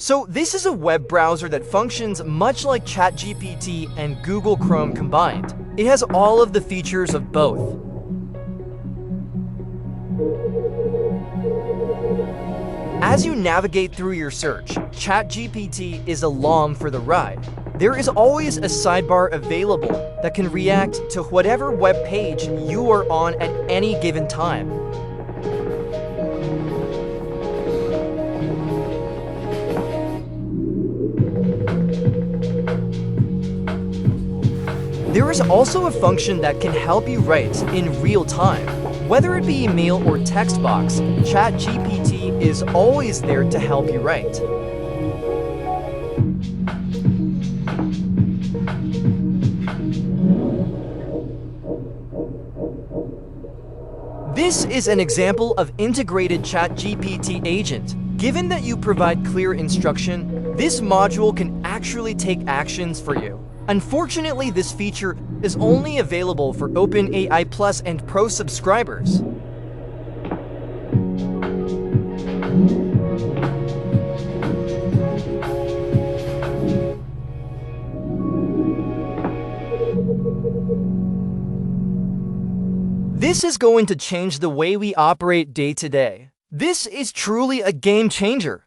So this is a web browser that functions much like ChatGPT and Google Chrome combined. It has all of the features of both. As you navigate through your search, ChatGPT is along for the ride. There is always a sidebar available that can react to whatever web page you are on at any given time. There is also a function that can help you write in real time. Whether it be email or text box, ChatGPT is always there to help you write. This is an example of integrated ChatGPT agent. Given that you provide clear instruction, this module can actually take actions for you. Unfortunately, this feature is only available for OpenAI Plus and Pro subscribers. This is going to change the way we operate day to day. This is truly a game changer.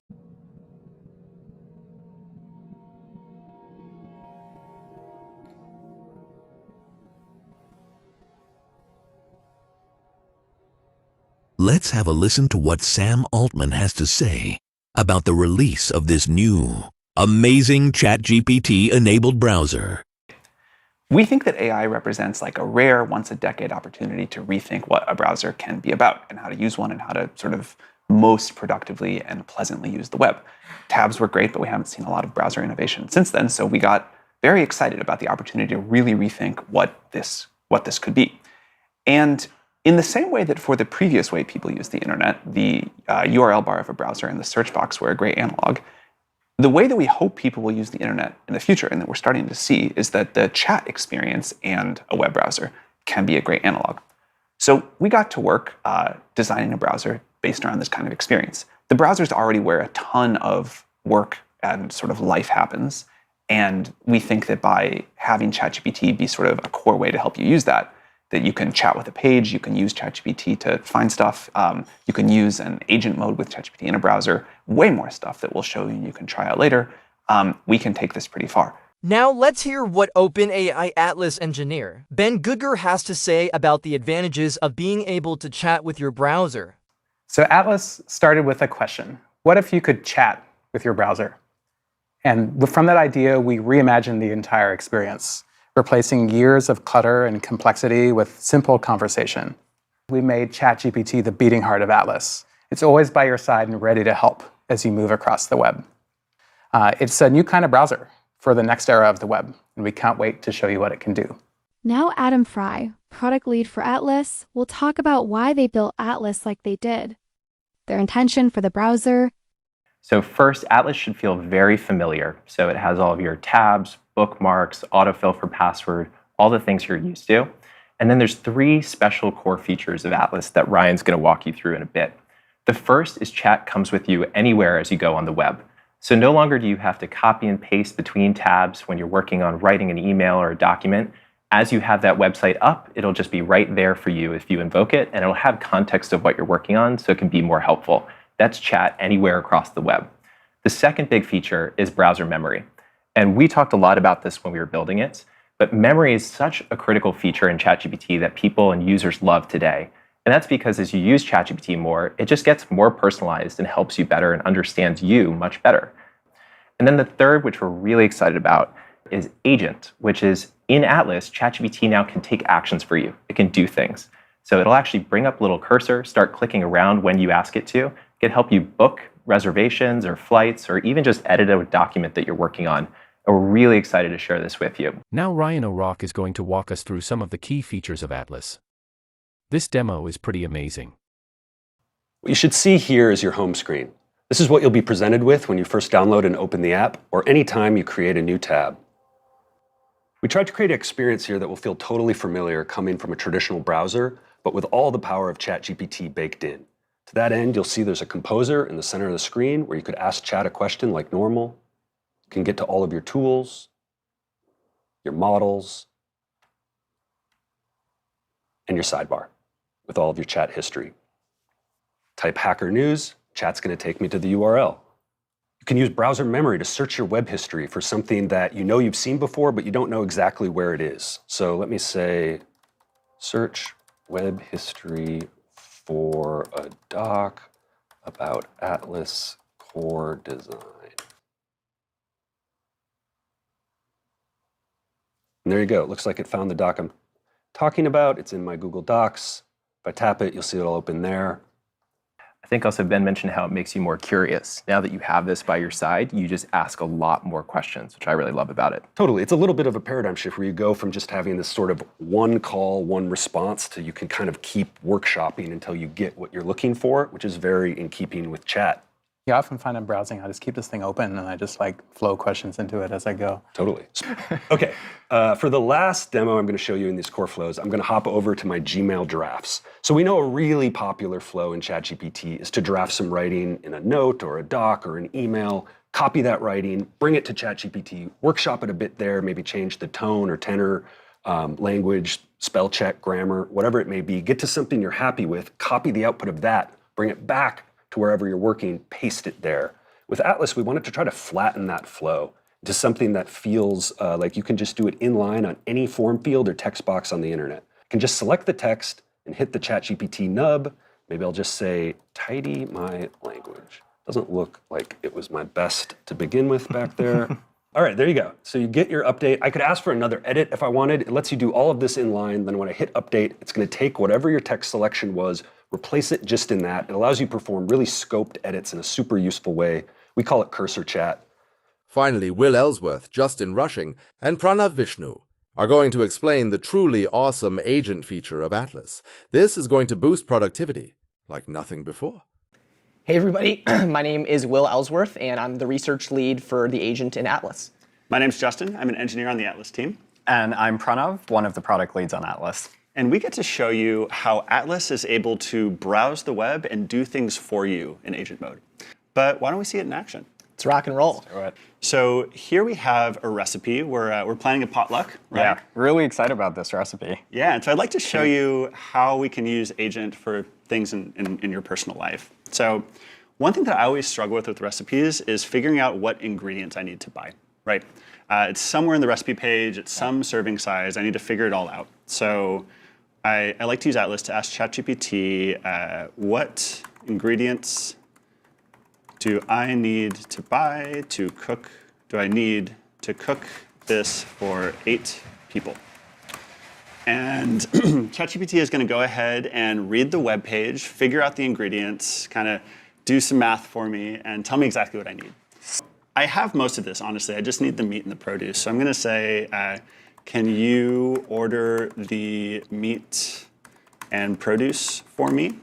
Let's have a listen to what Sam Altman has to say about the release of this new, amazing ChatGPT-enabled browser. We think that AI represents like a rare once-a-decade opportunity to rethink what a browser can be about and how to use one and how to sort of most productively and pleasantly use the web. Tabs were great, but we haven't seen a lot of browser innovation since then, so we got very excited about the opportunity to really rethink what this could be. And in the same way that for the previous way people use the internet, the URL bar of a browser and the search box were a great analog, the way that we hope people will use the internet in the future, and that we're starting to see, is that the chat experience and a web browser can be a great analog. So we got to work designing a browser based around this kind of experience. The browser is already where a ton of work and sort of life happens, and we think that by having ChatGPT be sort of a core way to help you use that you can chat with a page, you can use ChatGPT to find stuff, you can use an agent mode with ChatGPT in a browser, way more stuff that we'll show you and you can try out later. We can take this pretty far. Now let's hear what OpenAI Atlas engineer Ben Goodger has to say about the advantages of being able to chat with your browser. So Atlas started with a question. What if you could chat with your browser? And from that idea, we reimagined the entire experience, replacing years of clutter and complexity with simple conversation. We made ChatGPT the beating heart of Atlas. It's always by your side and ready to help as you move across the web. It's a new kind of browser for the next era of the web, and we can't wait to show you what it can do. Now Adam Fry, product lead for Atlas, will talk about why they built Atlas like they did, their intention for the browser. So first, Atlas should feel very familiar. So it has all of your tabs, bookmarks, autofill for password, all the things you're used to. And then there's 3 special core features of Atlas that Ryan's going to walk you through in a bit. The first is chat comes with you anywhere as you go on the web. So no longer do you have to copy and paste between tabs when you're working on writing an email or a document. As you have that website up, it'll just be right there for you if you invoke it, and it'll have context of what you're working on so it can be more helpful. That's chat anywhere across the web. The second big feature is browser memory. And we talked a lot about this when we were building it, but memory is such a critical feature in ChatGPT that people and users love today. And that's because as you use ChatGPT more, it just gets more personalized and helps you better and understands you much better. And then the third, which we're really excited about, is agent, which is in Atlas, ChatGPT now can take actions for you. It can do things. So it'll actually bring up a little cursor, start clicking around when you ask it to. It can help you book reservations or flights, or even just edit a document that you're working on. And we're really excited to share this with you. Now Ryan O'Rourke is going to walk us through some of the key features of Atlas. This demo is pretty amazing. What you should see here is your home screen. This is what you'll be presented with when you first download and open the app, or anytime you create a new tab. We tried to create an experience here that will feel totally familiar coming from a traditional browser, but with all the power of ChatGPT baked in. To that end, you'll see there's a composer in the center of the screen where you could ask Chat a question like normal. You can get to all of your tools, your models, and your sidebar with all of your chat history. Type Hacker News, Chat's going to take me to the URL. You can use browser memory to search your web history for something that you know you've seen before, but you don't know exactly where it is. So let me say, search web history for a doc about Atlas core design. And there you go. It looks like it found the doc I'm talking about. It's in my Google Docs. If I tap it, you'll see it'll open there. I think also Ben mentioned how it makes you more curious. Now that you have this by your side, you just ask a lot more questions, which I really love about it. Totally. It's a little bit of a paradigm shift where you go from just having this sort of one call, one response to you can kind of keep workshopping until you get what you're looking for, which is very in keeping with chat. Yeah, I often find I'm browsing, I just keep this thing open and I just like flow questions into it as I go. Totally. Okay, for the last demo I'm going to show you in these core flows, I'm going to hop over to my Gmail drafts. So we know a really popular flow in ChatGPT is to draft some writing in a note or a doc or an email, copy that writing, bring it to ChatGPT, workshop it a bit there, maybe change the tone or tenor, language, spell check, grammar, whatever it may be, get to something you're happy with, copy the output of that, bring it back to wherever you're working, paste it there. With Atlas, we wanted to try to flatten that flow to something that feels like you can just do it inline on any form field or text box on the internet. You can just select the text and hit the ChatGPT nub. Maybe I'll just say, tidy my language. Doesn't look like it was my best to begin with back there. All right, there you go. So you get your update. I could ask for another edit if I wanted. It lets you do all of this inline. Then when I hit update, it's going to take whatever your text selection was, replace it just in that. It allows you to perform really scoped edits in a super useful way. We call it cursor chat. Finally, Will Ellsworth, Justin Rushing, and Pranav Vishnu are going to explain the truly awesome agent feature of Atlas. This is going to boost productivity like nothing before. Hey everybody, my name is Will Ellsworth and I'm the research lead for the agent in Atlas. My name's Justin, I'm an engineer on the Atlas team. And I'm Pranav, one of the product leads on Atlas. And we get to show you how Atlas is able to browse the web and do things for you in agent mode. But why don't we see it in action? Let's rock and roll. Let's do it. So here we have a recipe. We're planning a potluck, right? Yeah, really excited about this recipe. Yeah, and so I'd like to show you how we can use agent for things in your personal life. So one thing that I always struggle with recipes is figuring out what ingredients I need to buy, right? It's somewhere in the recipe page, it's some serving size, I need to figure it all out. So I like to use Atlas to ask ChatGPT, what ingredients do I need to buy to cook, do I need to cook this for 8 people? And ChatGPT is going to go ahead and read the web page, figure out the ingredients, kind of do some math for me, and tell me exactly what I need. I have most of this, honestly. I just need the meat and the produce. So I'm going to say, can you order the meat and produce for me?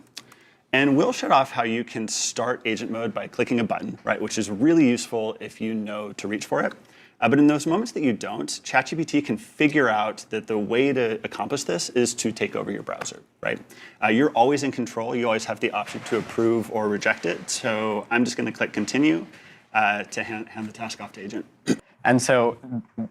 And we'll shut off how you can start agent mode by clicking a button, right? Which is really useful if you know to reach for it. But in those moments that you don't, ChatGPT can figure out that the way to accomplish this is to take over your browser, right? You're always in control. You always have the option to approve or reject it. So I'm just going to click continue to hand the task off to agent. And so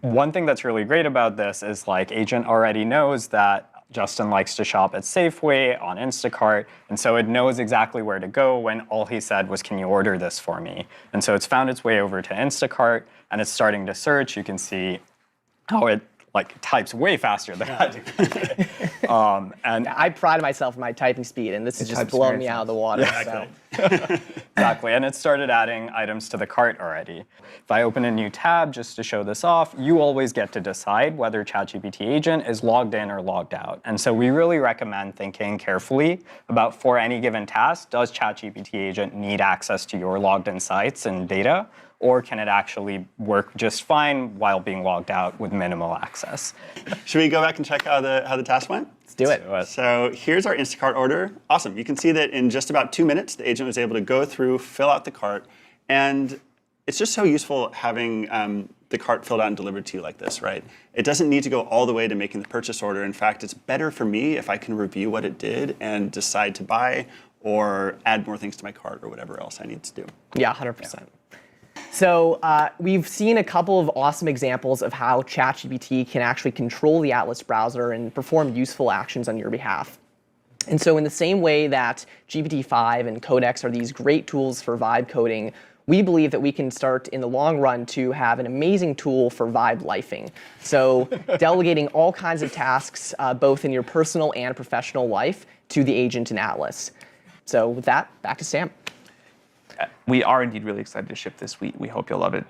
one thing that's really great about this is like agent already knows that Justin likes to shop at Safeway, on Instacart, and so it knows exactly where to go when all he said was, can you order this for me? And so it's found its way over to Instacart, and it's starting to search. You can see how it like types way faster than I do. And I pride myself in my typing speed, and this is just blowing me out of the water. Yeah, exactly, and it started adding items to the cart already. If I open a new tab just to show this off, you always get to decide whether ChatGPT agent is logged in or logged out. And so we really recommend thinking carefully about for any given task, does ChatGPT agent need access to your logged in sites and data? Or can it actually work just fine while being logged out with minimal access? Should we go back and check how the task went? Let's do it. So here's our Instacart order. Awesome. You can see that in just about 2 minutes, the agent was able to go through, fill out the cart, and it's just so useful having the cart filled out and delivered to you like this, right? It doesn't need to go all the way to making the purchase order. In fact, it's better for me if I can review what it did and decide to buy, or add more things to my cart or whatever else I need to do. Yeah, 100%. So we've seen a couple of awesome examples of how ChatGPT can actually control the Atlas browser and perform useful actions on your behalf. And so in the same way that GPT-5 and Codex are these great tools for vibe coding, we believe that we can start in the long run to have an amazing tool for vibe lifing. So delegating all kinds of tasks, both in your personal and professional life, to the agent in Atlas. So with that, back to Sam. We are indeed really excited to ship this. We hope you'll love it.